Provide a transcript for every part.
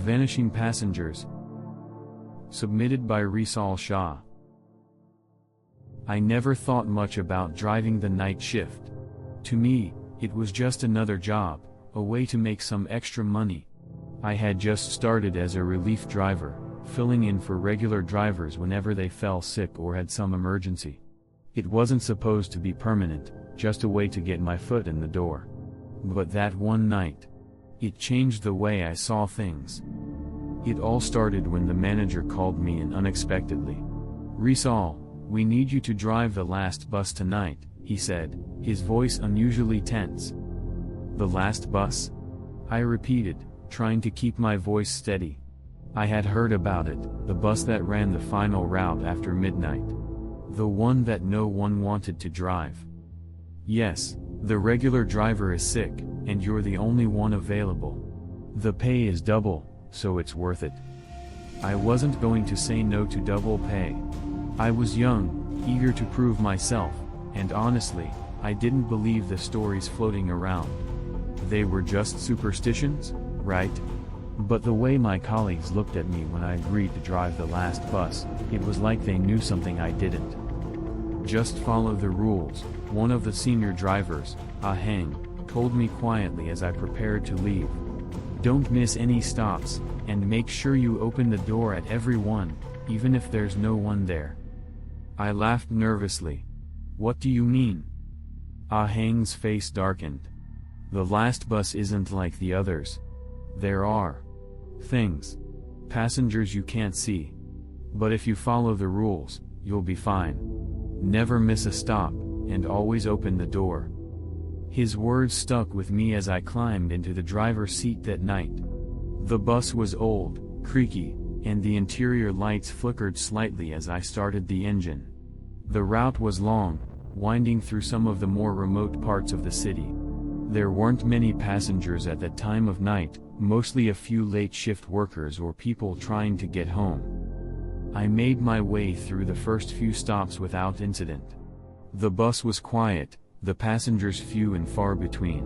Vanishing Passengers. Submitted by Rizal Shah. I never thought much about driving the night shift. To me, it was just another job, a way to make some extra money. I had just started as a relief driver, filling in for regular drivers whenever they fell sick or had some emergency. It wasn't supposed to be permanent, just a way to get my foot in the door. But that one night, it changed the way I saw things. It all started when the manager called me in unexpectedly. "Rizal, we need you to drive the last bus tonight," he said, his voice unusually tense. "The last bus?" I repeated, trying to keep my voice steady. I had heard about it, the bus that ran the final route after midnight. The one that no one wanted to drive. "Yes, the regular driver is sick, and you're the only one available. The pay is double, so it's worth it." I wasn't going to say no to double pay. I was young, eager to prove myself, and honestly, I didn't believe the stories floating around. They were just superstitions, right? But the way my colleagues looked at me when I agreed to drive the last bus, it was like they knew something I didn't. "Just follow the rules," one of the senior drivers, Ahang, told me quietly as I prepared to leave. "Don't miss any stops, and make sure you open the door at every one, even if there's no one there." I laughed nervously. "What do you mean?" Ahang's face darkened. "The last bus isn't like the others. There are things, passengers you can't see. But if you follow the rules, you'll be fine. Never miss a stop, and always open the door." His words stuck with me as I climbed into the driver's seat that night. The bus was old, creaky, and the interior lights flickered slightly as I started the engine. The route was long, winding through some of the more remote parts of the city. There weren't many passengers at that time of night, mostly a few late shift workers or people trying to get home. I made my way through the first few stops without incident. The bus was quiet, the passengers few and far between.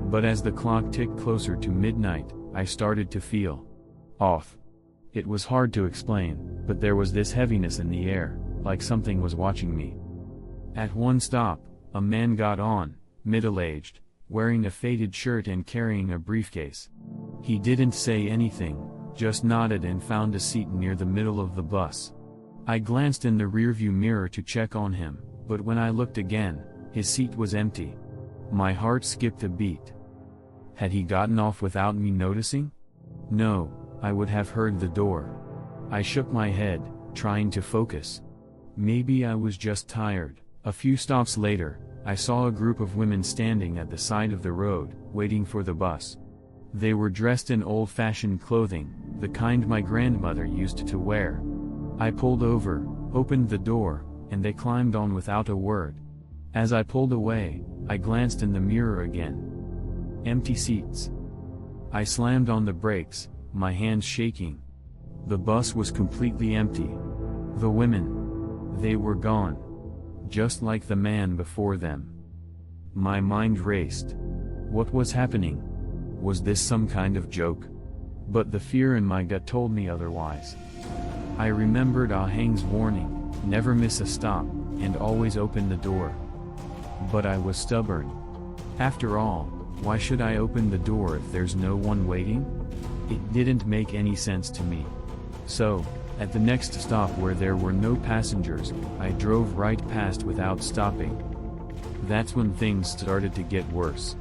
But as the clock ticked closer to midnight, I started to feel off. It was hard to explain, but there was this heaviness in the air, like something was watching me. At one stop, a man got on, middle-aged, wearing a faded shirt and carrying a briefcase. He didn't say anything, just nodded and found a seat near the middle of the bus. I glanced in the rearview mirror to check on him, but when I looked again, his seat was empty. My heart skipped a beat. Had he gotten off without me noticing? No, I would have heard the door. I shook my head, trying to focus. Maybe I was just tired. A few stops later, I saw a group of women standing at the side of the road, waiting for the bus. They were dressed in old-fashioned clothing, the kind my grandmother used to wear. I pulled over, opened the door, and they climbed on without a word. As I pulled away, I glanced in the mirror again. Empty seats. I slammed on the brakes, my hands shaking. The bus was completely empty. The women, they were gone. Just like the man before them. My mind raced. What was happening? Was this some kind of joke? But the fear in my gut told me otherwise. I remembered Ahang's warning, never miss a stop, and always open the door. But I was stubborn. After all, why should I open the door if there's no one waiting? It didn't make any sense to me. So, at the next stop where there were no passengers, I drove right past without stopping. That's when things started to get worse.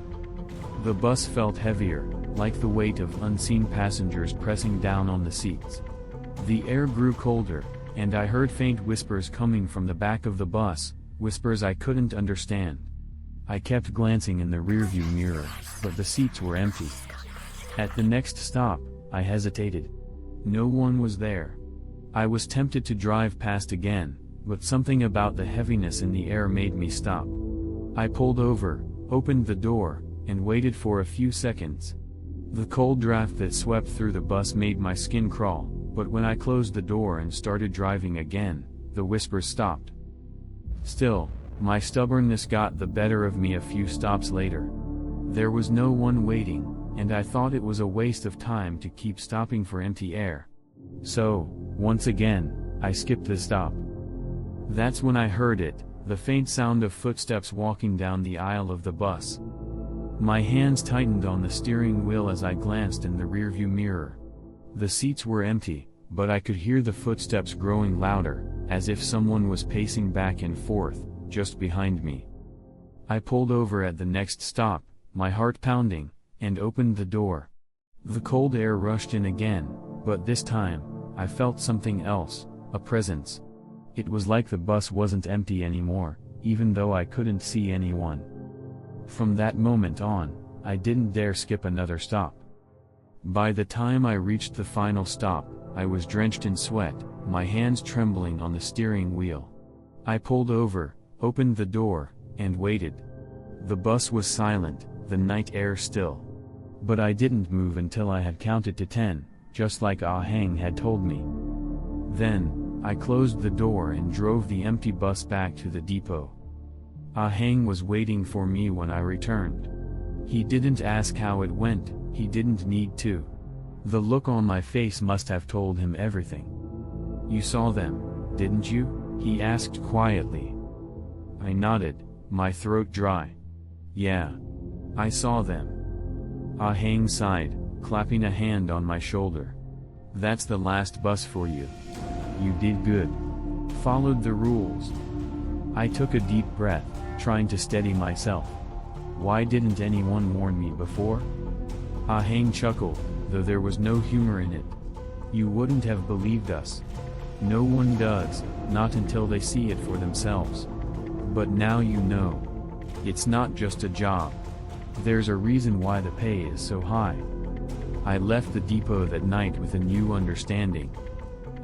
The bus felt heavier, like the weight of unseen passengers pressing down on the seats. The air grew colder, and I heard faint whispers coming from the back of the bus, whispers I couldn't understand. I kept glancing in the rearview mirror, but the seats were empty. At the next stop, I hesitated. No one was there. I was tempted to drive past again, but something about the heaviness in the air made me stop. I pulled over, opened the door, and waited for a few seconds. The cold draft that swept through the bus made my skin crawl, but when I closed the door and started driving again, the whispers stopped. Still, my stubbornness got the better of me a few stops later. There was no one waiting, and I thought it was a waste of time to keep stopping for empty air. So, once again, I skipped the stop. That's when I heard it, the faint sound of footsteps walking down the aisle of the bus. My hands tightened on the steering wheel as I glanced in the rearview mirror. The seats were empty, but I could hear the footsteps growing louder, as if someone was pacing back and forth, just behind me. I pulled over at the next stop, my heart pounding, and opened the door. The cold air rushed in again, but this time, I felt something else, a presence. It was like the bus wasn't empty anymore, even though I couldn't see anyone. From that moment on, I didn't dare skip another stop. By the time I reached the final stop, I was drenched in sweat, my hands trembling on the steering wheel. I pulled over, opened the door, and waited. The bus was silent, the night air still. But I didn't move until I had counted to 10, just like Ah Hang had told me. Then, I closed the door and drove the empty bus back to the depot. Ah Hang was waiting for me when I returned. He didn't ask how it went, he didn't need to. The look on my face must have told him everything. "You saw them, didn't you?" he asked quietly. I nodded, my throat dry. "Yeah. I saw them." Ah Hang sighed, clapping a hand on my shoulder. "That's the last bus for you. You did good. Followed the rules." I took a deep breath, trying to steady myself. Why didn't anyone warn me before? Ah Hang chuckled, though there was no humor in it. "You wouldn't have believed us. No one does, not until they see it for themselves. But now you know. It's not just a job. There's a reason why the pay is so high." I left the depot that night with a new understanding.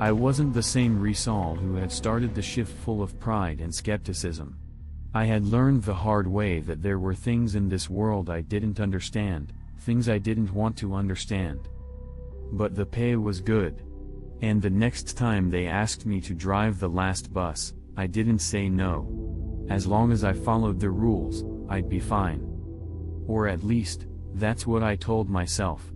I wasn't the same Rizal who had started the shift full of pride and skepticism. I had learned the hard way that there were things in this world I didn't understand, things I didn't want to understand. But the pay was good. And the next time they asked me to drive the last bus, I didn't say no. As long as I followed the rules, I'd be fine. Or at least, that's what I told myself.